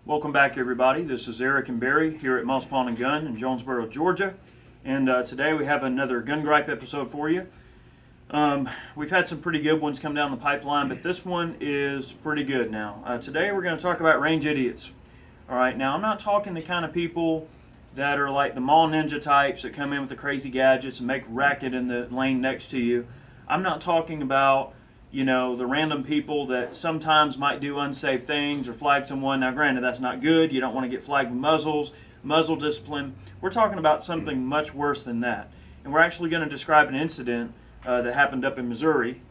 Welcome back, everybody. This is Eric and Barry here at Moss Pawn & Gun in Jonesboro, Georgia. And today we have another Gun Gripe episode for you. We've had some pretty good ones come down the pipeline, but this one is pretty good now. Today we're going to talk about range idiots. All right, now I'm not talking the kind of people that are like the mall ninja types that come in with the crazy gadgets and make racket in the lane next to you. I'm not talking about the random people that sometimes might do unsafe things or flag someone. Now, granted, that's not good. You don't want to get flagged with muzzle discipline. We're talking about something much worse than that. And we're actually going to describe an incident that happened up in Missouri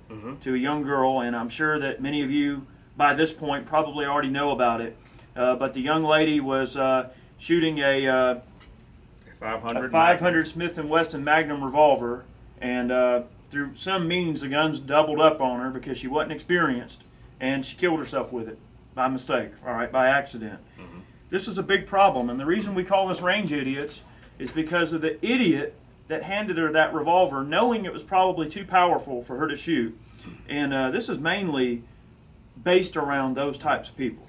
to a young girl, and I'm sure that many of you by this point probably already know about it. But the young lady was shooting a 500 Smith & Wesson Magnum revolver, and through some means, the guns doubled up on her because she wasn't experienced, and she killed herself with it by mistake, all right, by accident. This is a big problem, and the reason we call this range idiots is because of the idiot that handed her that revolver, knowing it was probably too powerful for her to shoot. And this is mainly based around those types of people.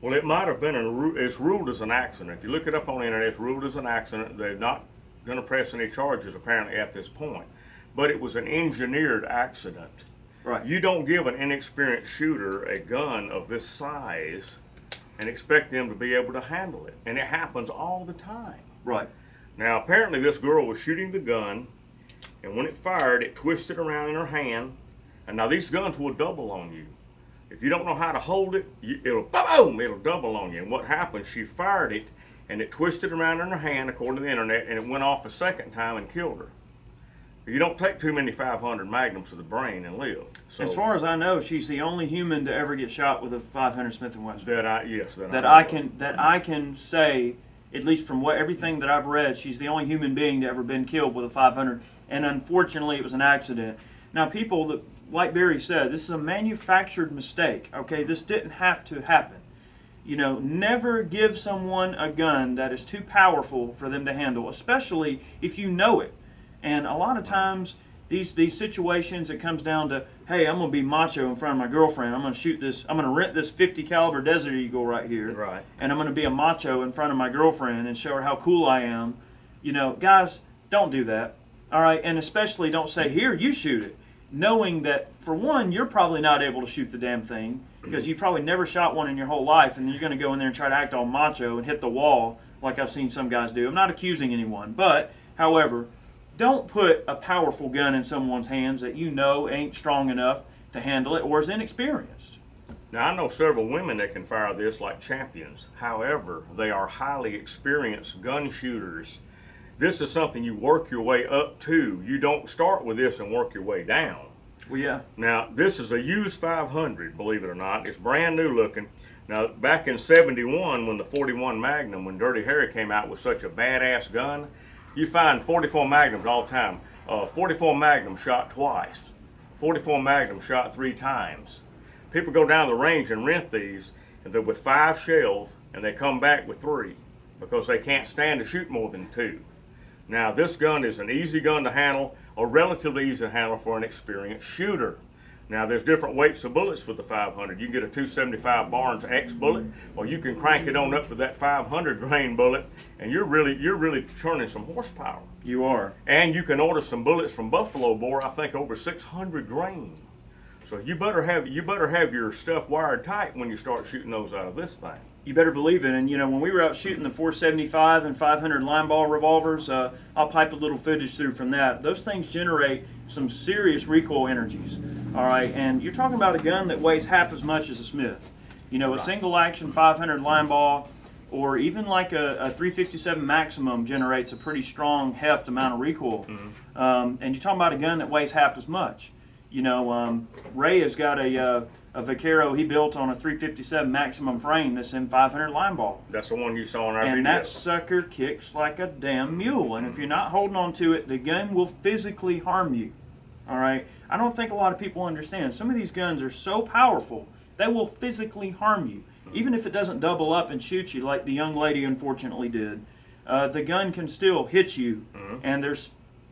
Well, it might have been, it's ruled as an accident. If you look it up on the internet, it's ruled as an accident. They're not going to press any charges, apparently, at this point. But it was an engineered accident. Right. You don't give an inexperienced shooter a gun of this size and expect them to be able to handle it. And it happens all the time. Right. Now, apparently this girl was shooting the gun, and when it fired, it twisted around in her hand. And now these guns will double on you. If you don't know how to hold it, it'll boom, it'll double on you. And what happened, she fired it, and it twisted around in her hand, according to the internet, and it went off a second time and killed her. You don't take too many 500 Magnums to the brain and live. So, as far as I know, she's the only human to ever get shot with a 500 Smith & Wesson. That I can say, at least from everything that I've read, she's the only human being to ever been killed with a 500. And unfortunately, it was an accident. Now, people that, like Barry said, this is a manufactured mistake. Okay, this didn't have to happen. Never give someone a gun that is too powerful for them to handle, especially if you know it. And a lot of times, these situations, it comes down to, hey, I'm going to be macho in front of my girlfriend. I'm going to shoot this. I'm going to rent this 50 caliber Desert Eagle right here. Right. And I'm going to be a macho in front of my girlfriend and show her how cool I am. Guys, don't do that. All right. And especially don't say, here, you shoot it. Knowing that, for one, you're probably not able to shoot the damn thing because you've probably never shot one in your whole life. And then you're going to go in there and try to act all macho and hit the wall like I've seen some guys do. I'm not accusing anyone. But, however, don't put a powerful gun in someone's hands that ain't strong enough to handle it or is inexperienced. Now, I know several women that can fire this like champions. However, they are highly experienced gun shooters. This is something you work your way up to. You don't start with this and work your way down. Well, yeah. Now, this is a used 500, believe it or not. It's brand new looking. Now, back in '71, when the 41 Magnum, when Dirty Harry came out with such a badass gun, you find 44 Magnums all the time. 44 Magnum shot twice. 44 Magnum shot 3 times. People go down the range and rent these, and they're with 5 shells, and they come back with 3 because they can't stand to shoot more than 2. Now, this gun is an easy gun to handle, or relatively easy to handle for an experienced shooter. Now, there's different weights of bullets for the 500. You can get a 275 Barnes X bullet, or you can crank it on up to that 500 grain bullet, and you're really turning some horsepower. You are. And you can order some bullets from Buffalo Bore, I think over 600 grain. So you better have your stuff wired tight when you start shooting those out of this thing. You better believe it. And when we were out shooting the 475 and 500 line ball revolvers, I'll pipe a little footage through from that. Those things generate some serious recoil energies. All right, and you're talking about a gun that weighs half as much as a Smith. A single action 500 line ball, or even like a 357 Maximum generates a pretty strong heft amount of recoil. And you're talking about a gun that weighs half as much. Ray has got a Vaquero he built on a 357 Maximum frame that's in 500 line ball. That's the one you saw in our video. And that sucker kicks like a damn mule. And if you're not holding on to it, the gun will physically harm you. All right? I don't think a lot of people understand. Some of these guns are so powerful, they will physically harm you. Even if it doesn't double up and shoot you like the young lady unfortunately did, the gun can still hit you. And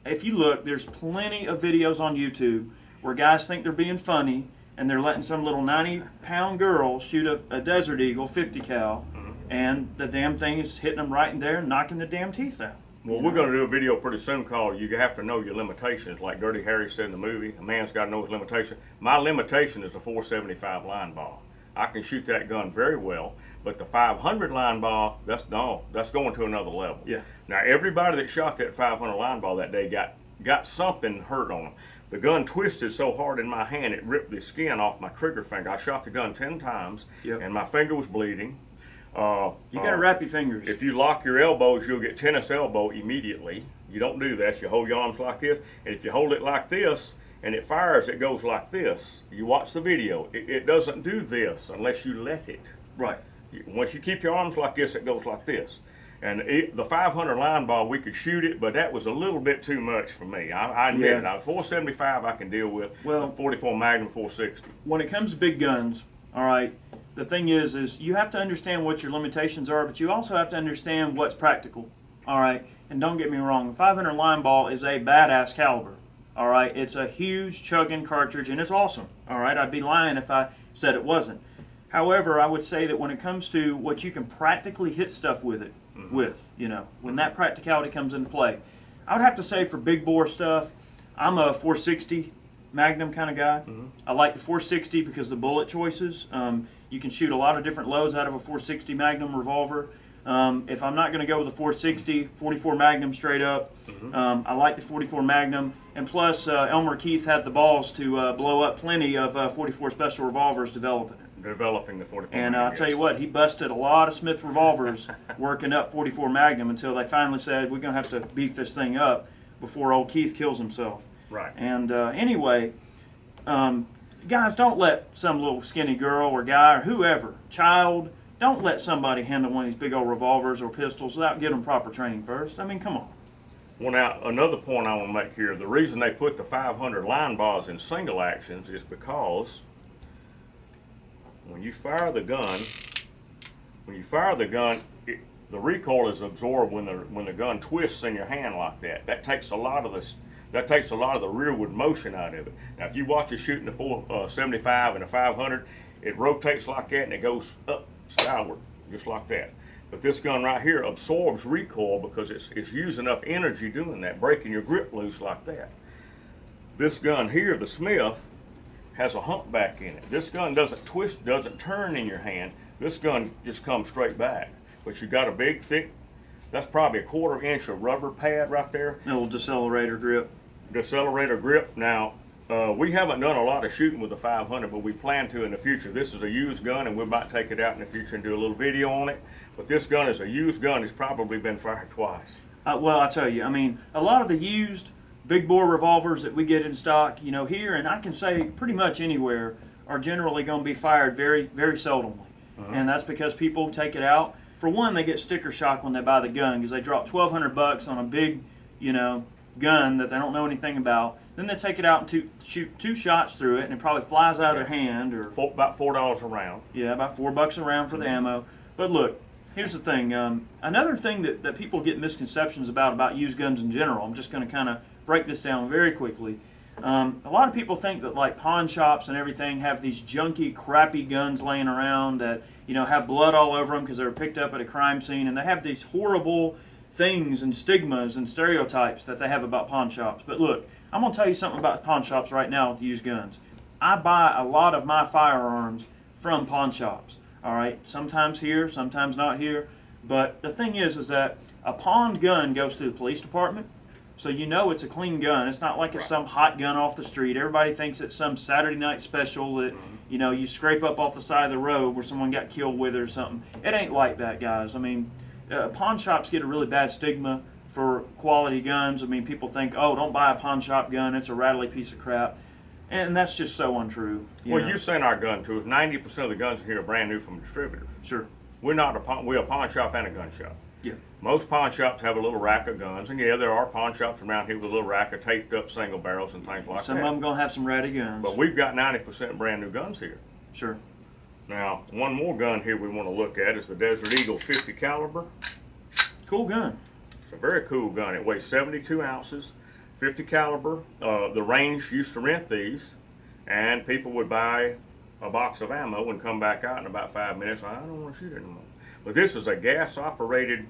if you look, there's plenty of videos on YouTube where guys think they're being funny and they're letting some little 90-pound girl shoot a Desert Eagle 50 cal and the damn thing is hitting them right in there and knocking the damn teeth out. Well, we're going to do a video pretty soon called "You Have to Know Your Limitations." Like Dirty Harry said in the movie, a man's got to know his limitation. My limitation is a 475 line ball. I can shoot that gun very well, but the 500 line ball, that's going to another level. Yeah. Now, everybody that shot that 500 line ball that day got something hurt on them. The gun twisted so hard in my hand, it ripped the skin off my trigger finger. I shot the gun 10 times, and my finger was bleeding. You got to wrap your fingers. If you lock your elbows, you'll get tennis elbow immediately. You don't do that. You hold your arms like this, and if you hold it like this and it fires, it goes like this. You watch the video. It doesn't do this unless you let it. Right. Once you keep your arms like this, it goes like this. And the 500 line ball, we could shoot it, but that was a little bit too much for me. I admit it. 475 I can deal with. Well, 44 Magnum 460. When it comes to big guns, all right, the thing is you have to understand what your limitations are, but you also have to understand what's practical, all right? And don't get me wrong, the 500 line ball is a badass caliber, all right? It's a huge chugging cartridge, and it's awesome, all right? I'd be lying if I said it wasn't. However, I would say that when it comes to what you can practically hit stuff with it, when that practicality comes into play, I would have to say for big bore stuff, I'm a 460 Magnum kind of guy. I like the 460 because the bullet choices. You can shoot a lot of different loads out of a 460 Magnum revolver. If I'm not going to go with a 460, 44 Magnum straight up. I like the 44 Magnum. And plus, Elmer Keith had the balls to blow up plenty of 44 Special revolvers developing the 44 And I'll tell you what, he busted a lot of Smith revolvers working up 44 Magnum until they finally said, we're going to have to beef this thing up before old Keith kills himself. Right. And anyway, guys, don't let some little skinny girl or guy or whoever, child, don't let somebody handle one of these big old revolvers or pistols without giving them proper training first. I mean, come on. Well, now, another point I want to make here, the reason they put the 500 line balls in single actions is because when you fire the gun, the recoil is absorbed when the gun twists in your hand like that. That takes a lot of the rearward motion out of it. Now, if you watch us shooting the 475 and a 500, it rotates like that and it goes up skyward, just like that. But this gun right here absorbs recoil because it's using enough energy doing that, breaking your grip loose like that. This gun here, the Smith, has a humpback in it. This gun doesn't twist, doesn't turn in your hand. This gun just comes straight back. But you got a big, thick, that's probably a 1/4 inch of rubber pad right there. A little decelerator grip. Decelerator grip. Now, we haven't done a lot of shooting with the 500, but we plan to in the future. This is a used gun, and we might take it out in the future and do a little video on it. But this gun is a used gun. It's probably been fired twice. Well, I tell you, I mean, a lot of the used big bore revolvers that we get in stock, here, and I can say pretty much anywhere, are generally going to be fired very, very seldomly. And that's because people take it out. For one, they get sticker shock when they buy the gun because they drop $1,200 on a big, gun that they don't know anything about. Then they take it out and shoot 2 shots through it, and it probably flies out of their hand. Or about $4 a round. Yeah, about $4 a round for the ammo. But look, here's the thing. Another thing that people get misconceptions about used guns in general, I'm just going to kind of break this down very quickly. A lot of people think that like pawn shops and everything have these junky, crappy guns laying around that have blood all over them because they were picked up at a crime scene, and they have these horrible things and stigmas and stereotypes that they have about pawn shops. But look, I'm going to tell you something about pawn shops right now with used guns. I buy a lot of my firearms from pawn shops. All right, sometimes here, sometimes not here. But the thing is that a pawned gun goes to the police department. So it's a clean gun. It's not like it's some hot gun off the street. Everybody thinks it's some Saturday night special that, you scrape up off the side of the road where someone got killed with it or something. It ain't like that, guys. I mean, pawn shops get a really bad stigma for quality guns. I mean, people think, oh, don't buy a pawn shop gun. It's a rattly piece of crap. And that's just so untrue. You sent our gun to us. 90% of the guns here are brand new from distributors. Sure. We're a pawn shop and a gun shop. Yeah. Most pawn shops have a little rack of guns, and there are pawn shops around here with a little rack of taped up single barrels and things like that. Some of them gonna have some ratty guns. But we've got 90% brand new guns here. Sure. Now, one more gun here we want to look at is the Desert Eagle 50 caliber. Cool gun. It's a very cool gun. It weighs 72 ounces, 50 caliber. The range used to rent these, and people would buy a box of ammo and come back out in about 5 minutes. I don't want to shoot anymore. But this is a gas-operated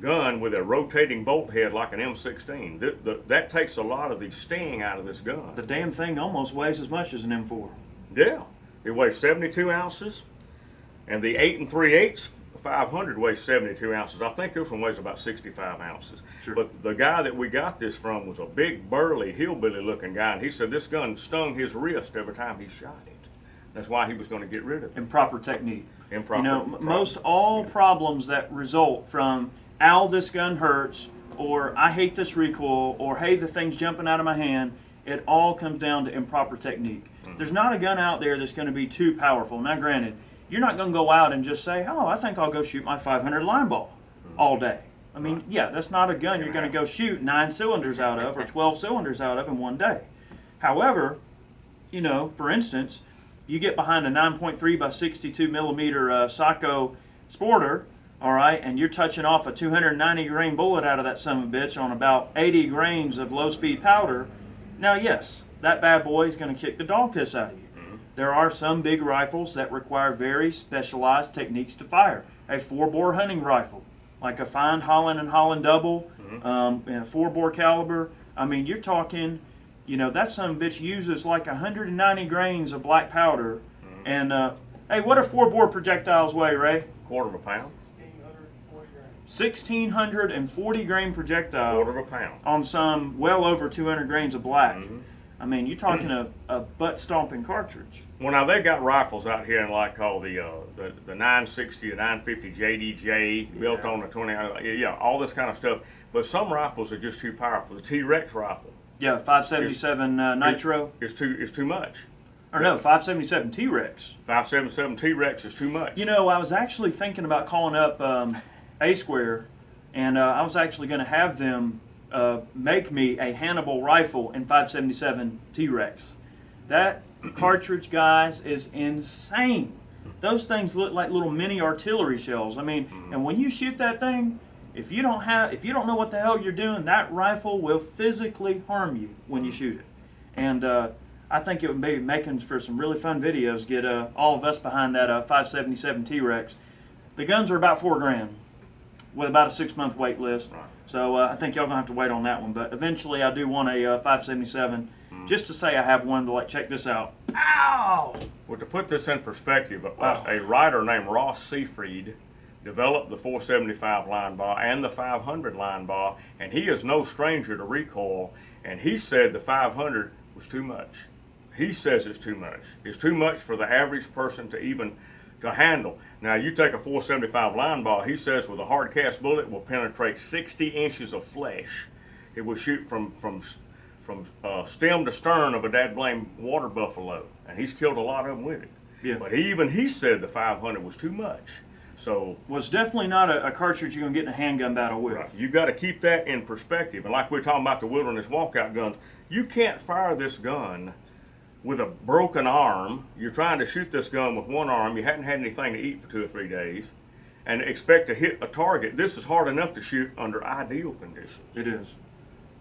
gun with a rotating bolt head like an M16. That takes a lot of the sting out of this gun. The damn thing almost weighs as much as an M4. Yeah, it weighs 72 ounces, and the 8 3/8 500 weighs 72 ounces. I think this one weighs about 65 ounces. Sure. But the guy that we got this from was a big, burly, hillbilly-looking guy, and he said this gun stung his wrist every time he shot it. That's why he was going to get rid of it. Improper technique. Improper. You know, most all problems that result from, ow, this gun hurts, or I hate this recoil, or hey, the thing's jumping out of my hand, it all comes down to improper technique. There's not a gun out there that's going to be too powerful. Now, granted, you're not going to go out and just say, oh, I think I'll go shoot my 500 line ball all day. I mean, yeah, that's not a gun you're going to go shoot 9 cylinders out of or 12 cylinders out of in one day. However, you know, for instance, you get behind a 9.3 by 62 millimeter Sacco Sporter, all right, and you're touching off a 290 grain bullet out of that son of a bitch on about 80 grains of low speed powder. Now, yes, that bad boy is going to kick the dog piss out of you. There are some big rifles that require very specialized techniques to fire. A 4-bore hunting rifle, like a fine Holland and Holland double, and a 4-bore caliber. I mean, you're talking, you know, that son of a bitch uses like 190 grains of black powder. And, hey, what do 4-bore projectiles weigh, Ray? Quarter of a pound. 1,640 grain projectile. Quarter of a pound. On some well over 200 grains of black. I mean, you're talking a butt-stomping cartridge. Well, now they got rifles out here, and like called the 960, the 950 JDJ, built on the 20, yeah, all this kind of stuff. But some rifles are just too powerful. The T-Rex rifle. Yeah, 577 Nitro. It's too much. Or no, 577 T-Rex. 577 T-Rex is too much. You know, I was actually thinking about calling up A-Square, and I was actually going to have them make me a Hannibal rifle in 577 T-Rex. That cartridge, guys, is insane. Those things look like little mini artillery shells. I mean, and when you shoot that thing, if you don't know what the hell you're doing, that rifle will physically harm you when you shoot it. And I think it would be making for some really fun videos. Get all of us behind that 577 T-Rex. The guns are about $4,000 with about a 6-month wait list. Right. So I think y'all gonna have to wait on that one. But eventually, I do want a 577, just to say I have one to like check this out. Ow! Well, to put this in perspective, a writer named Ross Seafried developed the 475 line bar and the 500 line bar, and he is no stranger to recoil. And he said the 500 was too much. He says it's too much. It's too much for the average person to handle. Now, you take a 475 line ball, he says with a hard cast bullet will penetrate 60 inches of flesh. It will shoot from stem to stern of a dad blame water buffalo, and he's killed a lot of them with it. Yeah. But even he said the 500 was too much. So, well, it's definitely not a cartridge you're gonna get in a handgun battle with. right, you got to keep that in perspective. And like we're talking about the wilderness walkout guns, you can't fire this gun with a broken arm. You're trying to shoot this gun with one arm. You hadn't had anything to eat for 2 or 3 days, and expect to hit a target. This is hard enough to shoot under ideal conditions. It is.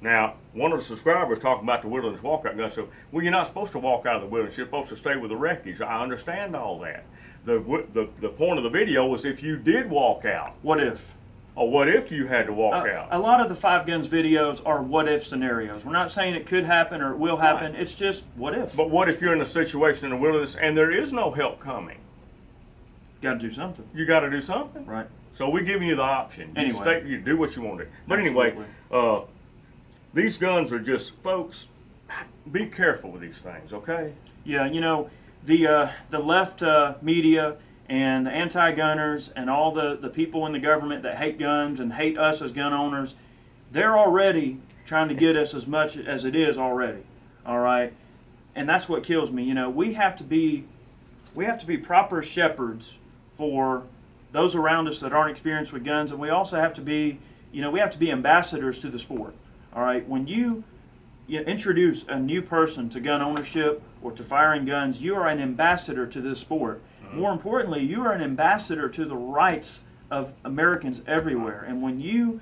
Now, one of the subscribers talking about the wilderness walkout gun said, well, you're not supposed to walk out of the wilderness. You're supposed to stay with the wreckage. I understand all that. The point of the video was if you did walk out. What if? Or what if you had to walk out? A lot of the 5 Guns videos are what if scenarios. We're not saying it could happen or it will happen. Right. It's just what if. But what if you're in a situation in the wilderness and there is no help coming? Got to do something. You got to do something. Right. So we're giving you the option. Anyway. You do what you want to do. But Absolutely. anyway, these guns are just, folks, be careful with these things, okay? Yeah, you know, the left media and the anti-gunners and all the people in the government that hate guns and hate us as gun owners, they're already trying to get us as much as it is already. All right, and that's what kills me. You know, we have to be proper shepherds for those around us that aren't experienced with guns, and we also have to be, you know, we have to be ambassadors to the sport. All right, when you introduce a new person to gun ownership or to firing guns, you are an ambassador to this sport. More importantly, you are an ambassador to the rights of Americans everywhere. And when you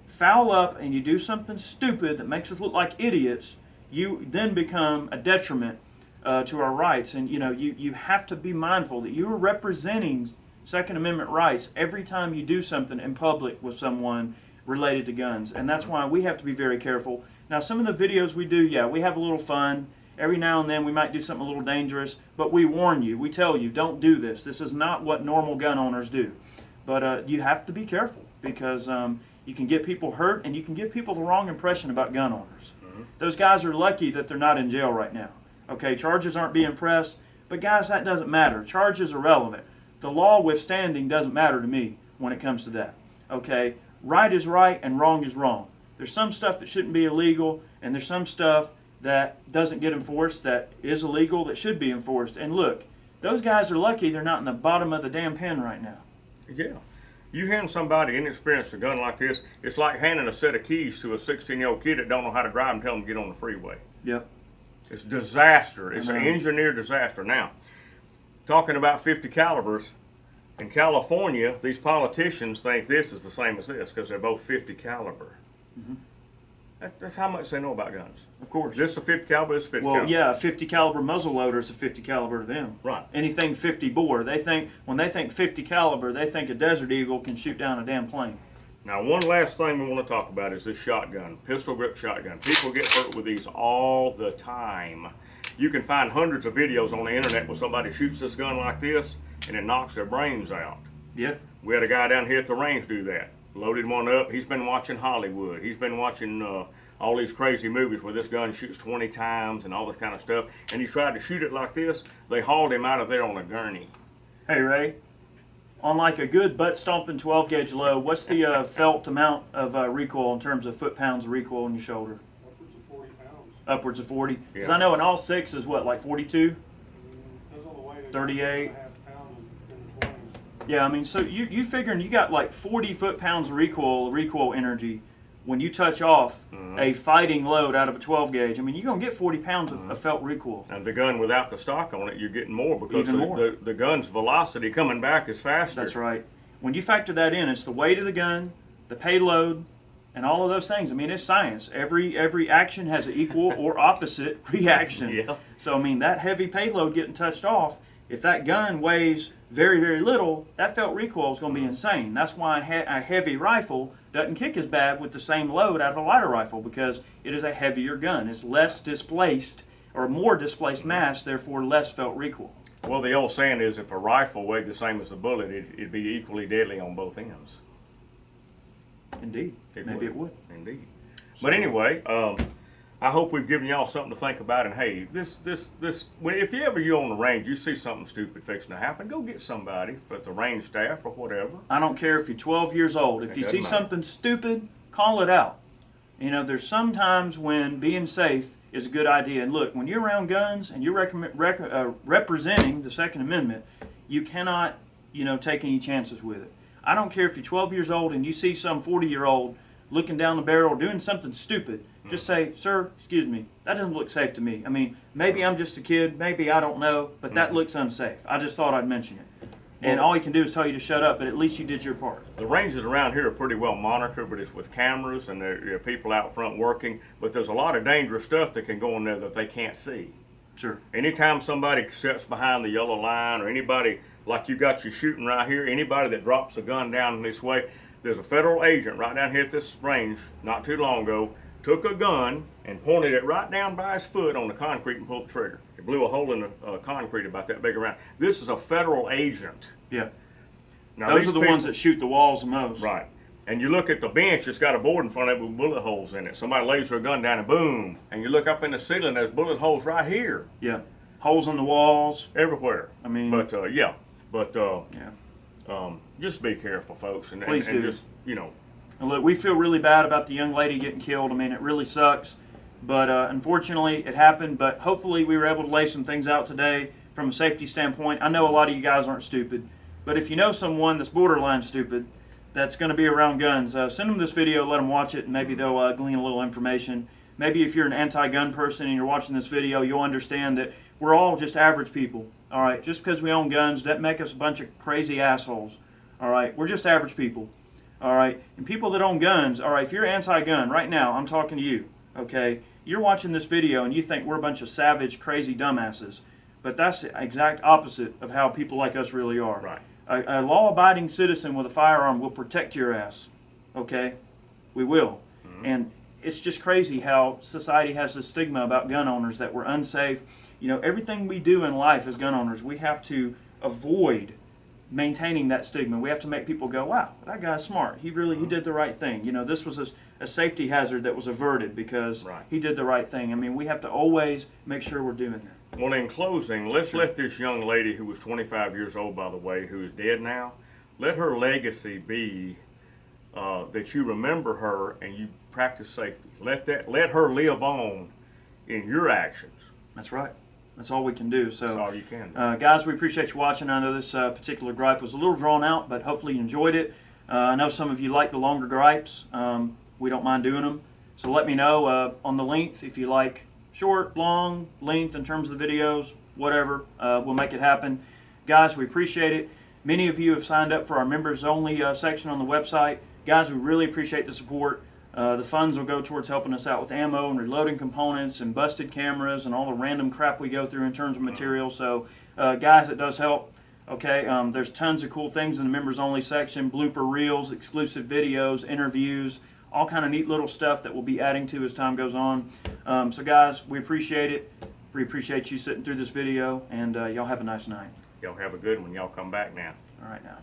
foul up and you do something stupid that makes us look like idiots, you then become a detriment to our rights. And you know, you have to be mindful that you are representing Second Amendment rights every time you do something in public with someone related to guns. And that's why we have to be very careful. Now, some of the videos we do, yeah, we have a little fun. Every now and then we might do something a little dangerous, but we warn you, we tell you, don't do this. This is not what normal gun owners do. But you have to be careful because you can get people hurt and you can give people the wrong impression about gun owners. Those guys are lucky that they're not in jail right now. Okay, charges aren't being pressed, but guys, that doesn't matter. Charges are relevant. The law withstanding doesn't matter to me when it comes to that. Okay, right is right and wrong is wrong. There's some stuff that shouldn't be illegal, and there's some stuff that doesn't get enforced that is illegal that should be enforced. And look, those guys are lucky they're not in the bottom of the damn pen right now. Yeah. You hand somebody inexperienced a gun like this, it's like handing a set of keys to a 16-year-old kid that don't know how to drive and tell them to get on the freeway. Yep. It's disaster. It's an engineered disaster. Now, talking about 50 calibers, in California, these politicians think this is the same as this because they're both 50 caliber. That's how much they know about guns. Of course. This is a 50 caliber, this is 50 caliber. Well, yeah, a 50 caliber muzzle loader is a 50 caliber to them. Right. Anything 50 bore, when they think 50 caliber, they think a Desert Eagle can shoot down a damn plane. Now, one last thing we want to talk about is this shotgun, pistol grip shotgun. People get hurt with these all the time. You can find hundreds of videos on the internet where somebody shoots this gun like this and it knocks their brains out. Yeah. We had a guy down here at the range do that. Loaded one up. He's been watching Hollywood. He's been watching all these crazy movies where this gun shoots 20 times and all this kind of stuff. And he tried to shoot it like this. They hauled him out of there on a gurney. Hey, Ray, on like a good butt-stomping 12-gauge load, what's the felt amount of recoil in terms of foot-pounds of recoil in your shoulder? Upwards of 40 pounds. Upwards of 40? Because Yeah. I know an all six is what, like 42? Depends on the weight. 38. 6.5 pounds in the 20s. Yeah, I mean, so you figuring you got like 40 foot-pounds of recoil energy when you touch off a fighting load out of a 12-gauge. I mean, you're going to get 40 pounds of felt recoil. And the gun without the stock on it, you're getting more because Even more. The gun's velocity coming back is faster. That's right. When you factor that in, it's the weight of the gun, the payload, and all of those things. I mean, it's science. Every action has an equal or opposite reaction. Yeah. So, I mean, that heavy payload getting touched off, if that gun weighs very, very little, that felt recoil is going to be insane. That's why a heavy rifle doesn't kick as bad with the same load out of a lighter rifle, because it is a heavier gun. It's less displaced or more displaced mass, therefore less felt recoil. Well, the old saying is if a rifle weighed the same as a bullet, it'd be equally deadly on both ends. Indeed. Maybe it would. Indeed. But anyway, I hope we've given y'all something to think about. And hey, if you're on the range, you see something stupid fixing to happen, go get somebody, at the range staff or whatever. I don't care if you're 12 years old. If you see something stupid, call it out. You know, there's sometimes when being safe is a good idea. And look, when you're around guns and you're representing the Second Amendment, you cannot, take any chances with it. I don't care if you're 12 years old and you see some 40-year-old looking down the barrel doing something stupid. Just say, sir, excuse me, that doesn't look safe to me. I mean, maybe I'm just a kid, maybe I don't know, but that looks unsafe. I just thought I'd mention it. And all he can do is tell you to shut up, but at least you did your part. The ranges around here are pretty well monitored, but it's with cameras and there are people out front working. But there's a lot of dangerous stuff that can go in there that they can't see. Sure. Anytime somebody sits behind the yellow line, or anybody like you got you shooting right here, anybody that drops a gun down this way, there's a federal agent right down here at this range not too long ago, took a gun and pointed it right down by his foot on the concrete and pulled the trigger. It blew a hole in the concrete about that big around. This is a federal agent. Yeah. Now, Those are the ones that shoot the walls the most. Right. And you look at the bench, it's got a board in front of it with bullet holes in it. Somebody lays their gun down and boom. And you look up in the ceiling, there's bullet holes right here. Yeah. Holes in the walls. Everywhere. I mean. But, yeah. But, yeah. just be careful, folks. And Please do. Just, And look, we feel really bad about the young lady getting killed. I mean, it really sucks. But unfortunately, it happened. But hopefully we were able to lay some things out today from a safety standpoint. I know a lot of you guys aren't stupid. But if you know someone that's borderline stupid that's going to be around guns, send them this video, let them watch it, and maybe they'll glean a little information. Maybe if you're an anti-gun person and you're watching this video, you'll understand that we're all just average people. All right, just because we own guns doesn't make us a bunch of crazy assholes. All right, we're just average people. All right, and people that own guns, all right, if you're anti-gun right now, I'm talking to you, okay? You're watching this video and you think we're a bunch of savage, crazy dumbasses, but that's the exact opposite of how people like us really are. Right. A law-abiding citizen with a firearm will protect your ass. Okay, we will. And it's just crazy how society has this stigma about gun owners that we're unsafe. You know, everything we do in life as gun owners, we have to avoid maintaining that stigma. We have to make people go, wow, that guy's smart. He did the right thing. You know, this was a safety hazard that was averted because he did the right thing. I mean, we have to always make sure we're doing that. Well, in closing, let's let this young lady who was 25 years old, by the way, who is dead now, let her legacy be that you remember her and you practice safety. Let her live on in your actions. That's right. That's all we can do. So, That's all you can do. Guys, we appreciate you watching. I know this particular gripe was a little drawn out, but hopefully you enjoyed it. I know some of you like the longer gripes. We don't mind doing them. So let me know on the length if you like short, long, length in terms of the videos, whatever. We'll make it happen. Guys, we appreciate it. Many of you have signed up for our members only section on the website. Guys, we really appreciate the support. The funds will go towards helping us out with ammo and reloading components and busted cameras and all the random crap we go through in terms of material. So, guys, it does help. Okay, there's tons of cool things in the members only section, blooper reels, exclusive videos, interviews, all kind of neat little stuff that we'll be adding to as time goes on. So, guys, we appreciate it. We appreciate you sitting through this video, and y'all have a nice night. Y'all have a good one. Y'all come back now. All right, now.